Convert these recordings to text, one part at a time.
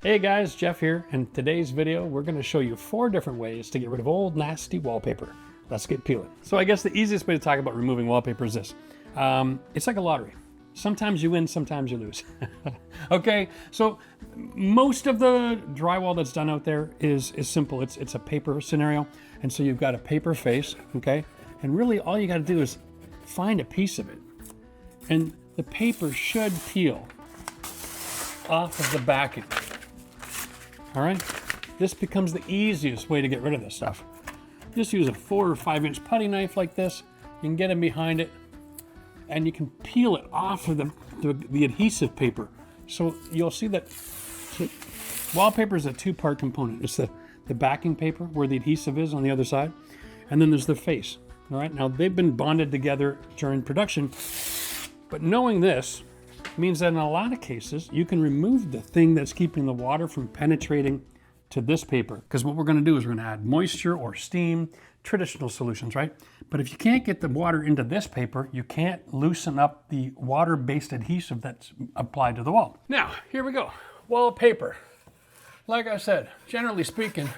Hey guys, Jeff here, and in today's video we're going to show you 4 different ways to get rid of old nasty wallpaper. Let's get peeling. So I guess the easiest way to talk about removing wallpaper is this. It's like a lottery. Sometimes you win, sometimes you lose. Okay, so most of the drywall that's done out there is simple. It's a paper scenario, and so you've got a paper face, okay? And really all you got to do is find a piece of it, and the paper should peel off of the backing. All right, this becomes the easiest way to get rid of this stuff. Just use a 4 or 5 inch putty knife like this. You can get in behind it and you can peel it off of the adhesive paper. So you'll see that wallpaper is a 2-part component. It's the backing paper where the adhesive is on the other side, and then there's the face. All right, now they've been bonded together during production, but knowing this means that in a lot of cases you can remove the thing that's keeping the water from penetrating to this paper, because what we're going to do is we're going to add moisture or steam, traditional solutions, right? But if you can't get the water into this paper, you can't loosen up the water-based adhesive that's applied to the wall. Now, here we go. Wallpaper. Like I said, generally speaking,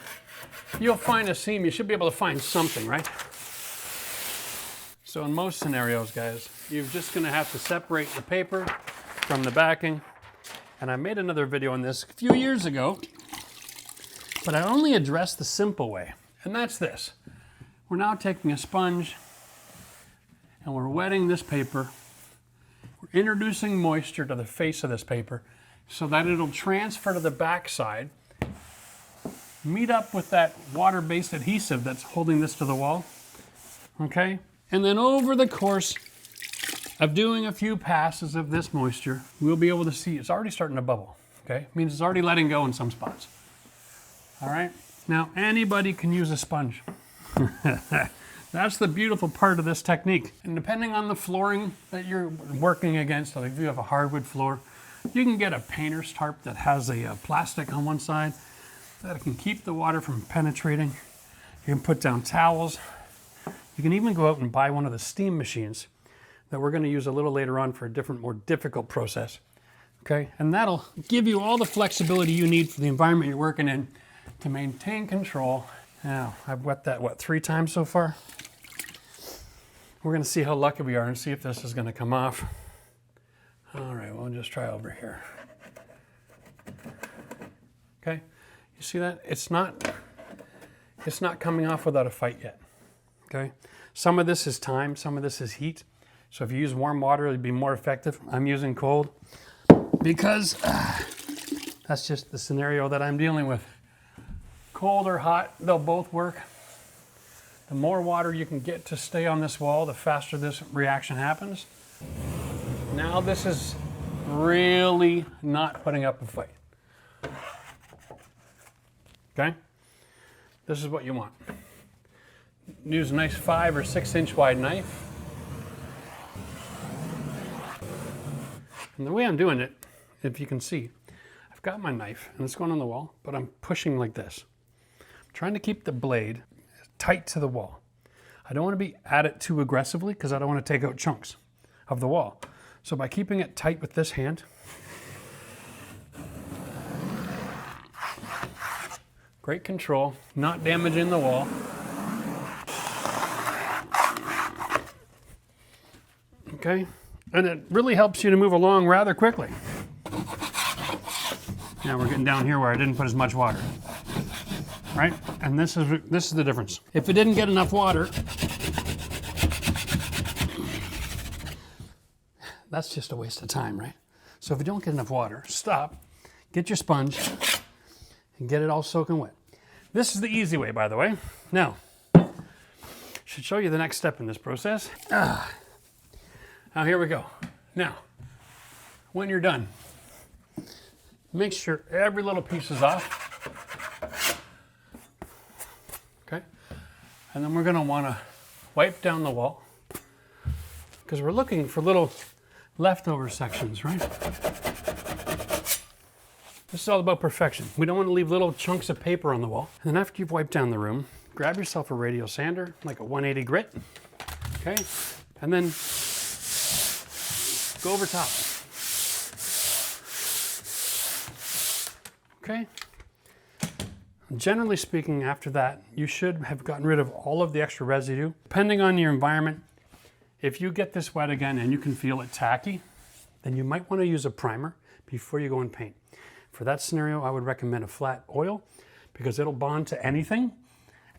you'll find a seam. You should be able to find something, right? So in most scenarios, guys, you're just going to have to separate the paper from the backing. And I made another video on this a few years ago, but I only addressed the simple way, and that's this. We're now taking a sponge and we're wetting this paper. We're introducing moisture to the face of this paper so that it'll transfer to the back side, meet up with that water-based adhesive that's holding this to the wall, okay? And then over the course of doing a few passes of this moisture, we'll be able to see it's already starting to bubble, okay? It means it's already letting go in some spots. All right, now anybody can use a sponge. That's the beautiful part of this technique. And depending on the flooring that you're working against, like if you have a hardwood floor, you can get a painter's tarp that has a plastic on one side that can keep the water from penetrating. You can put down towels. You can even go out and buy one of the steam machines that we're going to use a little later on for a different, more difficult process. Okay, and that'll give you all the flexibility you need for the environment you're working in to maintain control. Now, I've wet that, what, 3 times so far? We're going to see how lucky we are and see if this is going to come off. All right, we'll just try over here. Okay, you see that? It's not coming off without a fight yet. Okay, some of this is time, some of this is heat. So if you use warm water, it'd be more effective. I'm using cold because that's just the scenario that I'm dealing with. Cold or hot, they'll both work. The more water you can get to stay on this wall, the faster this reaction happens. Now this is really not putting up a fight. Okay? This is what you want. Use a nice 5 or 6 inch wide knife. And the way I'm doing it, if you can see, I've got my knife and it's going on the wall, but I'm pushing like this. I'm trying to keep the blade tight to the wall. I don't want to be at it too aggressively because I don't want to take out chunks of the wall. So by keeping it tight with this hand, great control, not damaging the wall. Okay, and it really helps you to move along rather quickly. Now we're getting down here where I didn't put as much water, right? And this is the difference. If it didn't get enough water, that's just a waste of time, right? So if you don't get enough water, stop, get your sponge, and get it all soaking wet. This is the easy way, by the way. Now, should show you the next step in this process. Now here we go. Now, when you're done, make sure every little piece is off. Okay? And then we're going to want to wipe down the wall because we're looking for little leftover sections, right? This is all about perfection. We don't want to leave little chunks of paper on the wall. And then after you've wiped down the room, grab yourself a radial sander, like a 180 grit, okay? And then go over top. Okay. Generally speaking, after that, you should have gotten rid of all of the extra residue. Depending on your environment, if you get this wet again and you can feel it tacky, then you might want to use a primer before you go and paint. For that scenario, I would recommend a flat oil because it'll bond to anything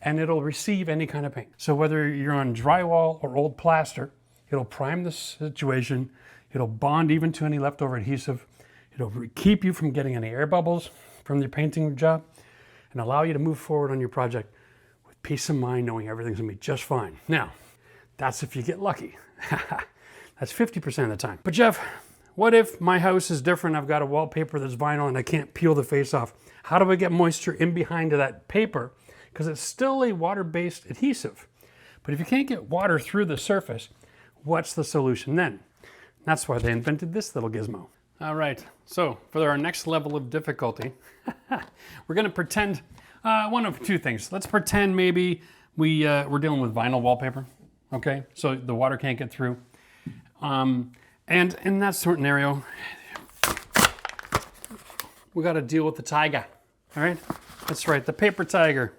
and it'll receive any kind of paint. So whether you're on drywall or old plaster, it'll prime the situation, it'll bond even to any leftover adhesive, it'll keep you from getting any air bubbles from your painting job, and allow you to move forward on your project with peace of mind knowing everything's gonna be just fine. Now, that's if you get lucky. That's 50% of the time. But Jeff, what if my house is different? I've got a wallpaper that's vinyl and I can't peel the face off. How do I get moisture in behind that paper? Because it's still a water-based adhesive. But if you can't get water through the surface, what's the solution then? That's why they invented this little gizmo. All right, so for our next level of difficulty, we're gonna pretend one of two things. Let's pretend maybe we're dealing with vinyl wallpaper, okay? So the water can't get through. And in that scenario, we gotta deal with the tiger, all right? That's right, the paper tiger.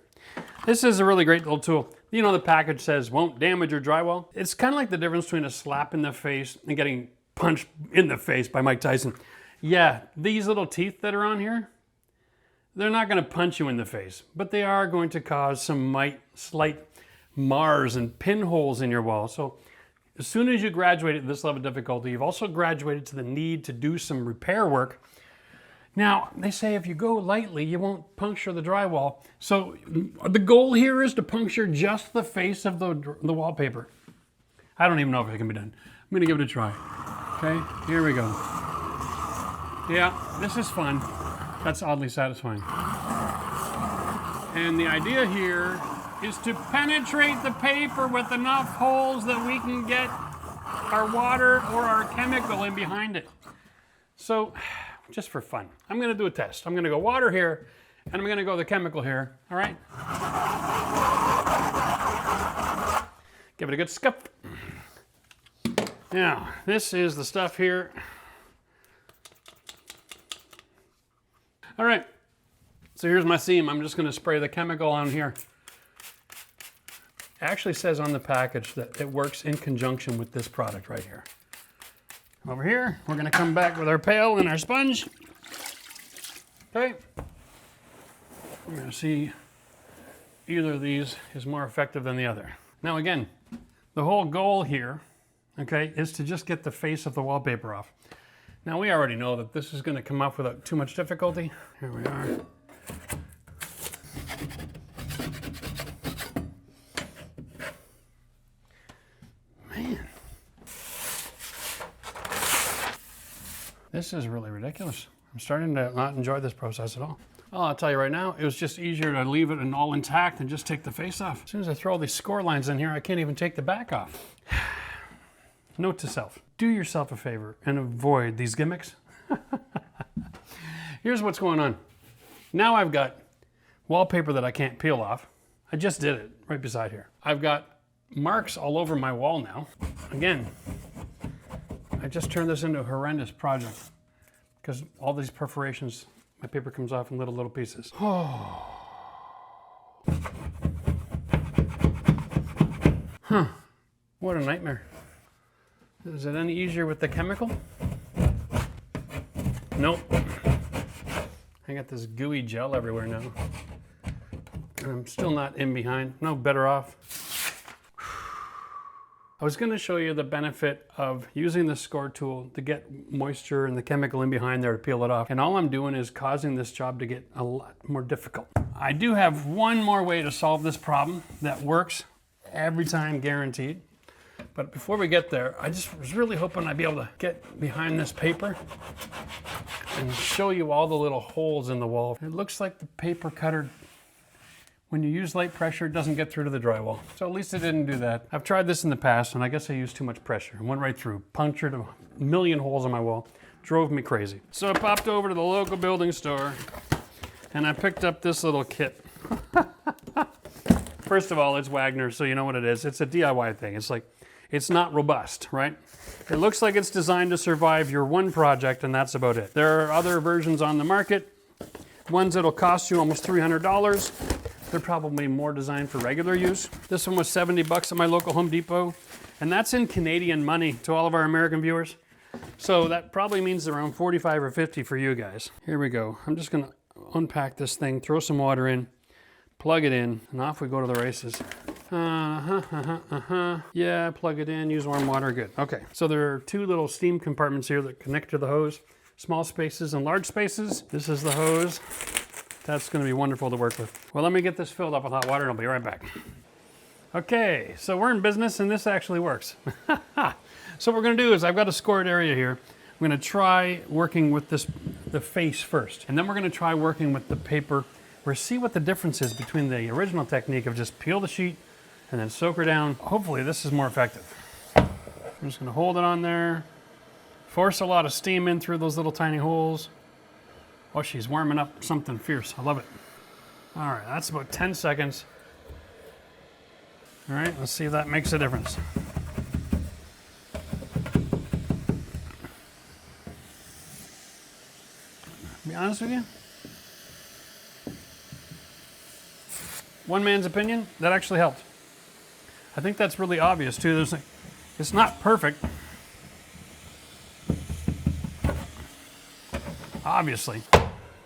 This is a really great little tool. You know, the package says won't damage your drywall. It's kind of like the difference between a slap in the face and getting punched in the face by Mike Tyson. Yeah, these little teeth that are on here, they're not going to punch you in the face, but they are going to cause some slight mars and pinholes in your wall. So as soon as you graduate at this level of difficulty, you've also graduated to the need to do some repair work. Now, they say if you go lightly, you won't puncture the drywall. So the goal here is to puncture just the face of the wallpaper. I don't even know if it can be done. I'm going to give it a try. Okay, here we go. Yeah, this is fun. That's oddly satisfying. And the idea here is to penetrate the paper with enough holes that we can get our water or our chemical in behind it. So, just for fun, I'm gonna do a test. I'm gonna go water here, and I'm gonna go the chemical here, all right? Give it a good scuff. Now, this is the stuff here. All right, so here's my seam. I'm just gonna spray the chemical on here. It actually says on the package that it works in conjunction with this product right here. Over here, we're gonna come back with our pail and our sponge. Okay. We're gonna see either of these is more effective than the other. Now again, the whole goal here, okay, is to just get the face of the wallpaper off. Now we already know that this is gonna come off without too much difficulty. Here we are. Man. This is really ridiculous. I'm starting to not enjoy this process at all. Well, I'll tell you right now, it was just easier to leave it all intact and just take the face off. As soon as I throw all these score lines in here, I can't even take the back off. Note to self, do yourself a favor and avoid these gimmicks. Here's what's going on. Now I've got wallpaper that I can't peel off. I just did it right beside here. I've got marks all over my wall now. Again, I just turned this into a horrendous project because all these perforations, my paper comes off in little pieces. Oh. Huh, what a nightmare. Is it any easier with the chemical? Nope. I got this gooey gel everywhere now. I'm still not in behind, no better off. I was gonna show you the benefit of using the score tool to get moisture and the chemical in behind there to peel it off. And all I'm doing is causing this job to get a lot more difficult. I do have one more way to solve this problem that works every time, guaranteed. But before we get there, I just was really hoping I'd be able to get behind this paper and show you all the little holes in the wall. It looks like the paper cutter, when you use light pressure, it doesn't get through to the drywall. So at least it didn't do that. I've tried this in the past, and I guess I used too much pressure. It went right through, punctured a million holes on my wall, drove me crazy. So I popped over to the local building store, and I picked up this little kit. First of all, it's Wagner, so you know what it is. It's a DIY thing. It's not robust, right? It looks like it's designed to survive your one project, and that's about it. There are other versions on the market. Ones that'll cost you almost $300. They're probably more designed for regular use. This one was 70 bucks at my local Home Depot, and that's in Canadian money to all of our American viewers. So that probably means around 45 or 50 for you guys. Here we go. I'm just gonna unpack this thing, throw some water in, plug it in, and off we go to the races. Yeah, plug it in, use warm water, good. Okay, so there are two little steam compartments here that connect to the hose. Small spaces and large spaces. This is the hose. That's gonna be wonderful to work with. Well, let me get this filled up with hot water and I'll be right back. Okay, so we're in business and this actually works. So what we're gonna do is I've got a scored area here. I'm gonna try working with the face first, and then we're gonna try working with the paper. We'll see what the difference is between the original technique of just peel the sheet and then soak her down. Hopefully this is more effective. I'm just gonna hold it on there, force a lot of steam in through those little tiny holes. Oh, she's warming up something fierce. I love it. All right, that's about 10 seconds. All right, let's see if that makes a difference. To be honest with you, one man's opinion, that actually helped. I think that's really obvious too. It's not perfect, obviously.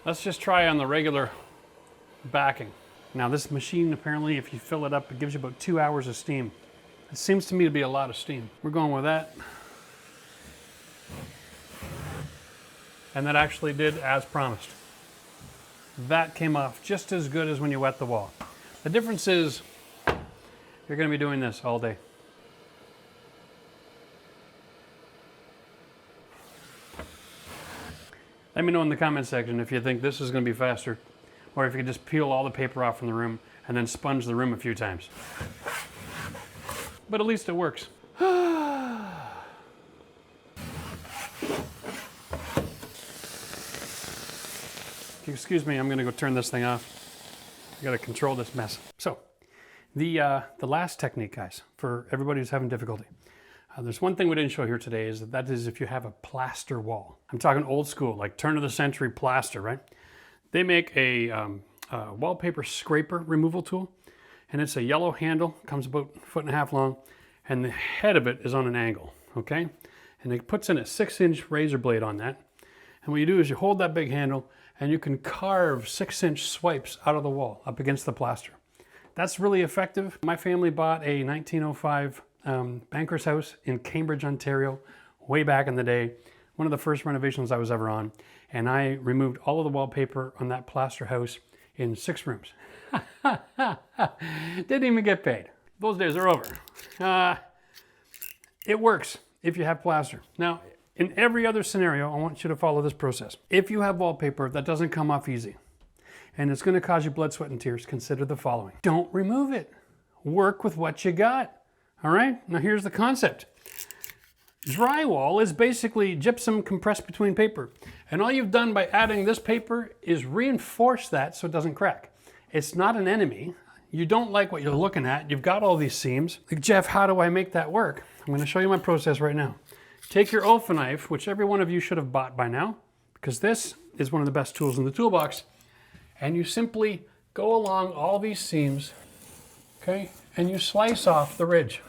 Let's just try on the regular backing. Now this machine, apparently, if you fill it up, it gives you about 2 hours of steam. It seems to me to be a lot of steam. We're going with that. And that actually did as promised. That came off just as good as when you wet the wall. The difference is you're going to be doing this all day. Let me know in the comment section if you think this is going to be faster, or if you could just peel all the paper off from the room and then sponge the room a few times. But at least it works. Excuse me, I'm going to go turn this thing off. I got to control this mess. So, the last technique, guys, for everybody who's having difficulty. There's one thing we didn't show here today is that is if you have a plaster wall. I'm talking old school, like turn of the century plaster, right? They make a wallpaper scraper removal tool, and it's a yellow handle, comes about 1.5 feet long, and the head of it is on an angle, okay? And it puts in a 6-inch razor blade on that. And what you do is you hold that big handle and you can carve 6-inch swipes out of the wall up against the plaster. That's really effective. My family bought a 1905 banker's house in Cambridge, Ontario, way back in the day. One of the first renovations I was ever on. And I removed all of the wallpaper on that plaster house in 6 rooms. Didn't even get paid. Those days are over. It works if you have plaster. Now, in every other scenario, I want you to follow this process. If you have wallpaper that doesn't come off easy, and it's going to cause you blood, sweat, and tears, consider the following. Don't remove it. Work with what you got. All right? Now here's the concept. Drywall is basically gypsum compressed between paper. And all you've done by adding this paper is reinforce that so it doesn't crack. It's not an enemy. You don't like what you're looking at. You've got all these seams. Like, Jeff, how do I make that work? I'm going to show you my process right now. Take your Olfa knife, which every one of you should have bought by now, because this is one of the best tools in the toolbox. And you simply go along all these seams, okay, and you slice off the ridge.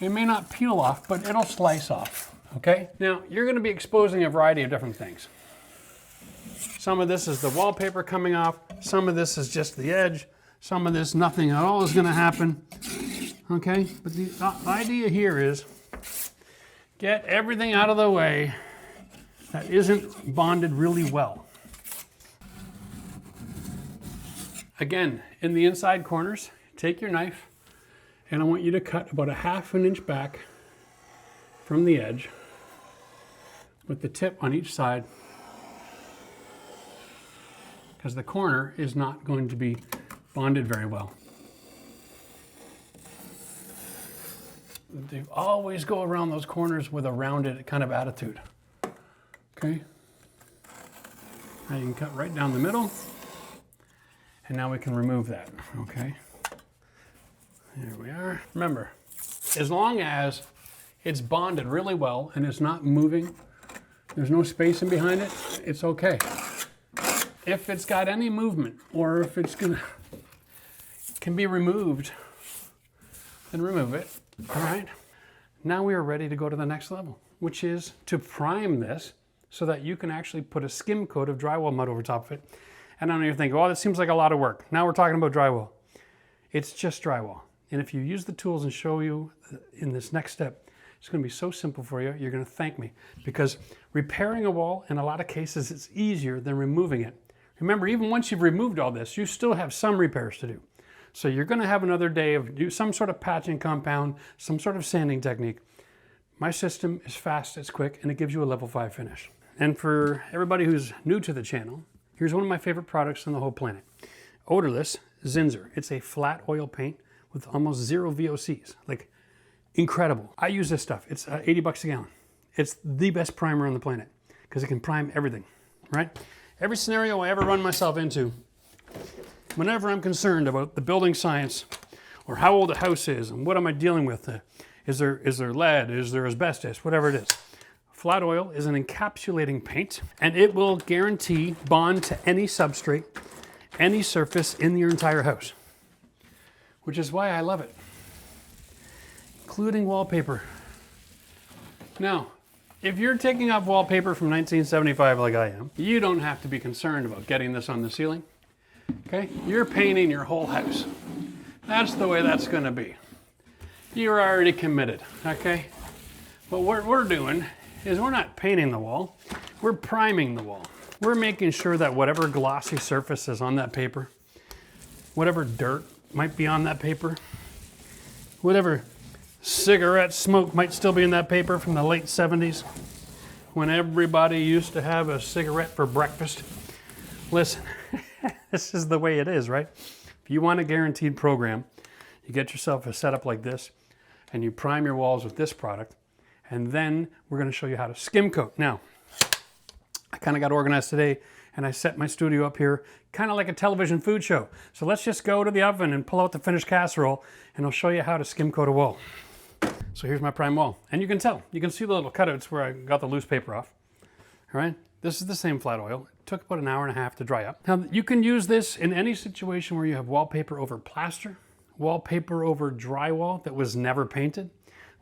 It may not peel off, but it'll slice off, okay? Now, you're going to be exposing a variety of different things. Some of this is the wallpaper coming off. Some of this is just the edge. Some of this, nothing at all is going to happen, okay? But the idea here is get everything out of the way that isn't bonded really well. Again, in the inside corners, take your knife, and I want you to cut about 1/2 inch back from the edge with the tip on each side, because the corner is not going to be bonded very well. They always go around those corners with a rounded kind of attitude. Okay? Now you can cut right down the middle. And now we can remove that, okay? There we are. Remember, as long as it's bonded really well and it's not moving, there's no space in behind it, it's okay. if it's got any movement or if it's can be removed, then remove it. All right. Now we are ready to go to the next level, which is to prime this so that you can actually put a skim coat of drywall mud over top of it. And I know you're thinking, oh, that seems like a lot of work. Now we're talking about drywall. It's just drywall. And if you use the tools and show you in this next step, it's going to be so simple for you. You're going to thank me, because repairing a wall in a lot of cases it's easier than removing it. Remember, even once you've removed all this, you still have some repairs to do. So you're going to have another day of some sort of patching compound, some sort of sanding technique. My system is fast, it's quick, and it gives you a level 5 finish. And for everybody who's new to the channel, here's one of my favorite products on the whole planet. Odorless Zinsser. It's a flat oil paint with almost 0 VOCs. Like, incredible. I use this stuff. It's 80 bucks a gallon. It's the best primer on the planet because it can prime everything, right? Every scenario I ever run myself into, whenever I'm concerned about the building science or how old a house is and what am I dealing with, is there lead, is there asbestos, whatever it is. Flat oil is an encapsulating paint, and it will guarantee bond to any substrate, any surface in your entire house, which is why I love it, including wallpaper. Now, if you're taking off wallpaper from 1975 like I am, you don't have to be concerned about getting this on the ceiling. Okay? You're painting your whole house. That's the way that's going to be. You're already committed, okay? But what we're doing is we're not painting the wall, we're priming the wall. We're making sure that whatever glossy surface is on that paper, whatever dirt might be on that paper, whatever cigarette smoke might still be in that paper from the late 70s, when everybody used to have a cigarette for breakfast. Listen, this is the way it is, right? If you want a guaranteed program, you get yourself a setup like this, and you prime your walls with this product, and then we're going to show you how to skim coat. Now, I kind of got organized today, and I set my studio up here kind of like a television food show. So let's just go to the oven and pull out the finished casserole, and I'll show you how to skim coat a wall. So here's my prime wall, and you can tell. You can see the little cutouts where I got the loose paper off. All right, this is the same flat oil. It took about an hour and a half to dry up. Now, you can use this in any situation where you have wallpaper over plaster, wallpaper over drywall that was never painted,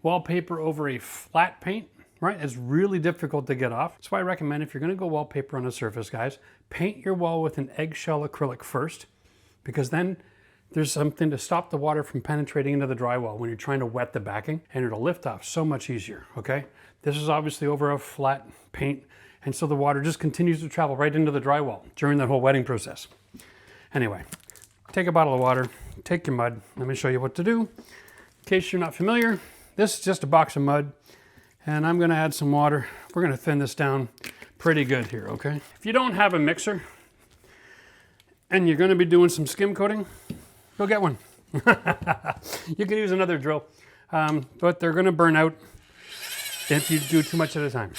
wallpaper over a flat paint, right? It's really difficult to get off. That's why I recommend, if you're going to go wallpaper on a surface, guys, paint your wall with an eggshell acrylic first, because then there's something to stop the water from penetrating into the drywall when you're trying to wet the backing, and it'll lift off so much easier, okay? This is obviously over a flat paint, and so the water just continues to travel right into the drywall during that whole wetting process. Anyway, take a bottle of water, take your mud. Let me show you what to do. In case you're not familiar, this is just a box of mud, and I'm gonna add some water. We're gonna thin this down pretty good here, okay? If you don't have a mixer and you're gonna be doing some skim coating, go get one. You can use another drill, but they're gonna burn out if you do too much at a time.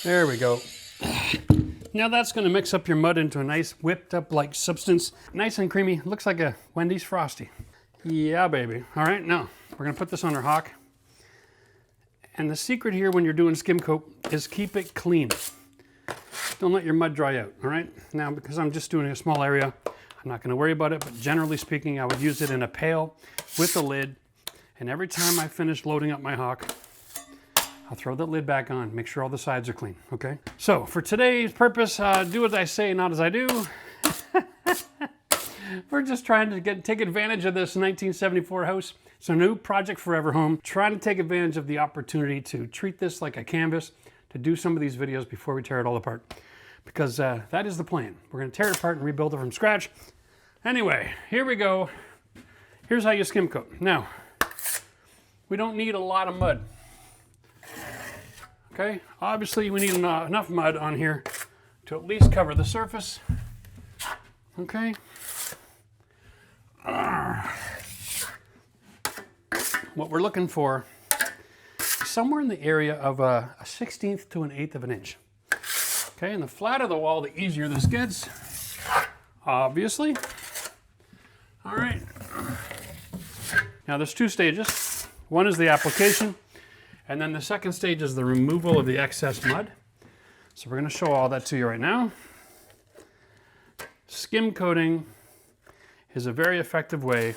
There we go. Now that's going to mix up your mud into a nice whipped up like substance. Nice and creamy. Looks like a Wendy's Frosty. Yeah, baby. All right, now we're going to put this on our hock. And the secret here when you're doing skim coat is keep it clean. Don't let your mud dry out, all right? Now, because I'm just doing a small area, I'm not going to worry about it, but generally speaking, I would use it in a pail with a lid. And every time I finish loading up my hock, I'll throw that lid back on, make sure all the sides are clean, okay? So for today's purpose, do as I say, not as I do. We're just trying to take advantage of this 1974 house. It's a new project for Everhome. Trying to take advantage of the opportunity to treat this like a canvas, to do some of these videos before we tear it all apart. Because that is the plan. We're gonna tear it apart and rebuild it from scratch. Anyway, here we go. Here's how you skim coat. Now, we don't need a lot of mud. Okay, obviously we need enough mud on here to at least cover the surface. Okay. What we're looking for is somewhere in the area of a 1/16 to an 1/8 of an inch. Okay, and the flatter the wall, the easier this gets. obviously. All right. Now there's two stages. One is the application, and then the second stage is the removal of the excess mud. So we're going to show all that to you right now. Skim coating is a very effective way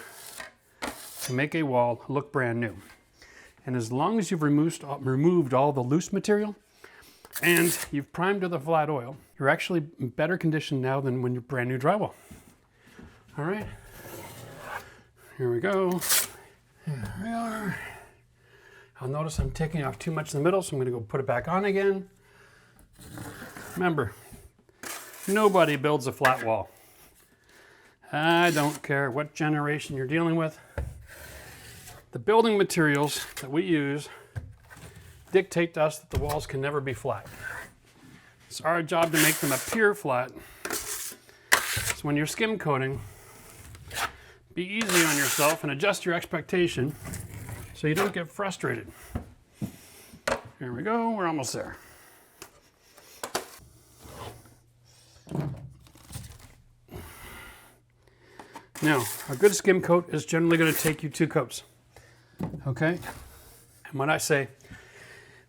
to make a wall look brand new. And as long as you've removed all the loose material and you've primed with a flat oil, you're actually in better condition now than when you're brand new drywall. All right, here we go. Here we are. I'll notice I'm taking off too much in the middle, so I'm going to go put it back on again. Remember, nobody builds a flat wall. I don't care what generation you're dealing with. The building materials that we use dictate to us that the walls can never be flat. It's our job to make them appear flat. So when you're skim coating, be easy on yourself and adjust your expectation so you don't get frustrated. Here we go, we're almost there. Now, a good skim coat is generally going to take you 2 coats. Okay? And when I say,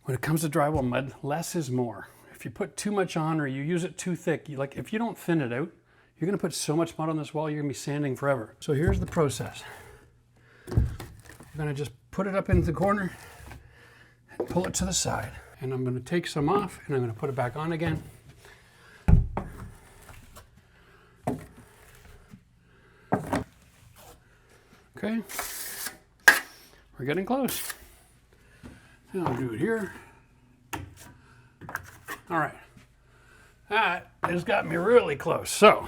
when it comes to drywall mud, less is more. If you put too much on or you use it too thick, if you don't thin it out, you're going to put so much mud on this wall, you're going to be sanding forever. So here's the process. I'm going to just put it up into the corner and pull it to the side. And I'm going to take some off and I'm going to put it back on again. Okay, we're getting close. And I'll do it here. All right, that has got me really close. So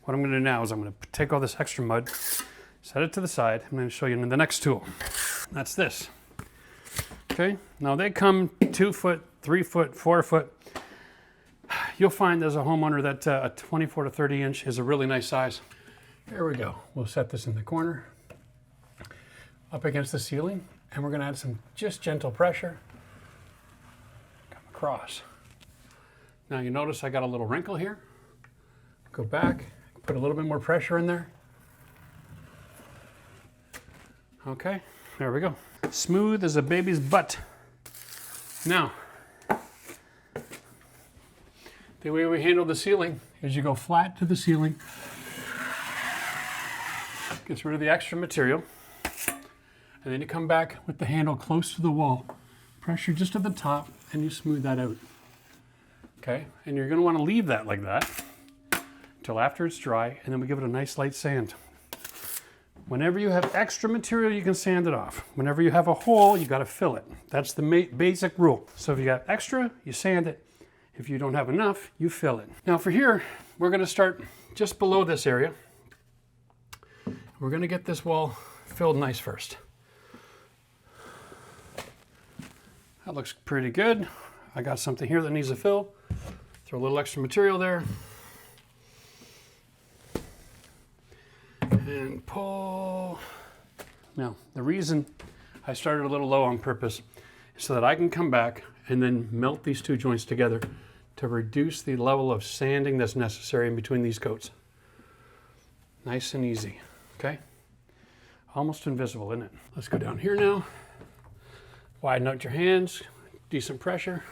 what I'm going to do now is I'm going to take all this extra mud, set it to the side. I'm going to show you the next tool. That's this. Okay, now they come 2 foot, 3 foot, 4 foot. You'll find as a homeowner that a 24 to 30 inch is a really nice size. Here we go. We'll set this in the corner, up against the ceiling, and we're going to add some just gentle pressure. Come across. Now you notice I got a little wrinkle here. Go back, put a little bit more pressure in there. Okay, there we go. Smooth as a baby's butt. Now, the way we handle the ceiling is you go flat to the ceiling. Gets rid of the extra material, and then you come back with the handle close to the wall. Pressure just at the top, and you smooth that out. Okay, and you're going to want to leave that like that until after it's dry, and then we give it a nice light sand. Whenever you have extra material, you can sand it off. Whenever you have a hole, you got to fill it. That's the basic rule. So if you got extra, you sand it. If you don't have enough, you fill it. Now for here, we're going to start just below this area. We're going to get this wall filled nice first. That looks pretty good. I got something here that needs a fill. Throw a little extra material there. And pull. Now, the reason I started a little low on purpose is so that I can come back and then melt these 2 joints together to reduce the level of sanding that's necessary in between these coats. Nice and easy. Okay, almost invisible, isn't it? Let's go down here now. Widen out your hands, decent pressure.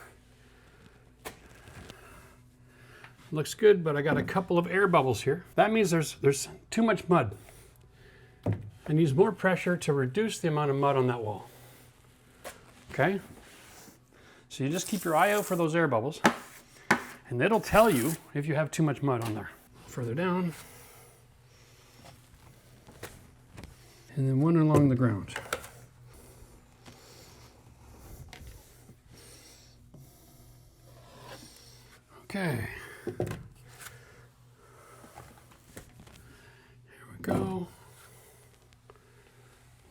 Looks good, but I got a couple of air bubbles here. That means there's too much mud. I need more pressure to reduce the amount of mud on that wall. Okay, so you just keep your eye out for those air bubbles, and it'll tell you if you have too much mud on there. Further down. And then one along the ground. Okay. Here we go.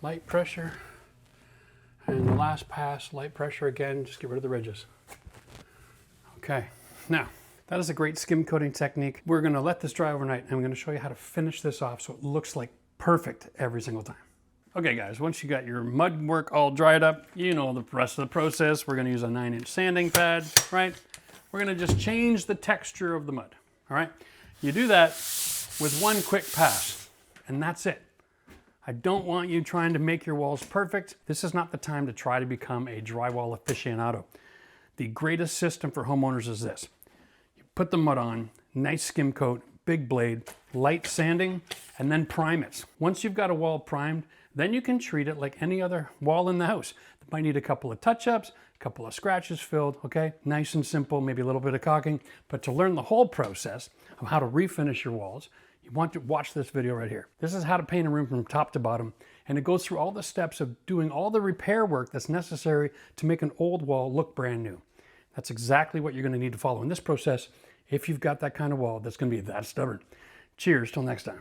Light pressure. And the last pass, light pressure again, just get rid of the ridges. Okay, now, that is a great skim coating technique. We're gonna let this dry overnight, and I'm gonna show you how to finish this off so it looks like perfect every single time. Okay guys, once you got your mud work all dried up, you know the rest of the process. We're gonna use a 9-inch sanding pad, right? We're gonna just change the texture of the mud, all right? You do that with one quick pass, and that's it. I don't want you trying to make your walls perfect. This is not the time to try to become a drywall aficionado. The greatest system for homeowners is this. You put the mud on, nice skim coat, big blade, light sanding, and then prime it. Once you've got a wall primed, then you can treat it like any other wall in the house. It might need a couple of touch-ups, a couple of scratches filled, okay? Nice and simple, maybe a little bit of caulking. But to learn the whole process of how to refinish your walls, you want to watch this video right here. This is how to paint a room from top to bottom, and it goes through all the steps of doing all the repair work that's necessary to make an old wall look brand new. That's exactly what you're going to need to follow in this process if you've got that kind of wall that's going to be that stubborn. Cheers, till next time.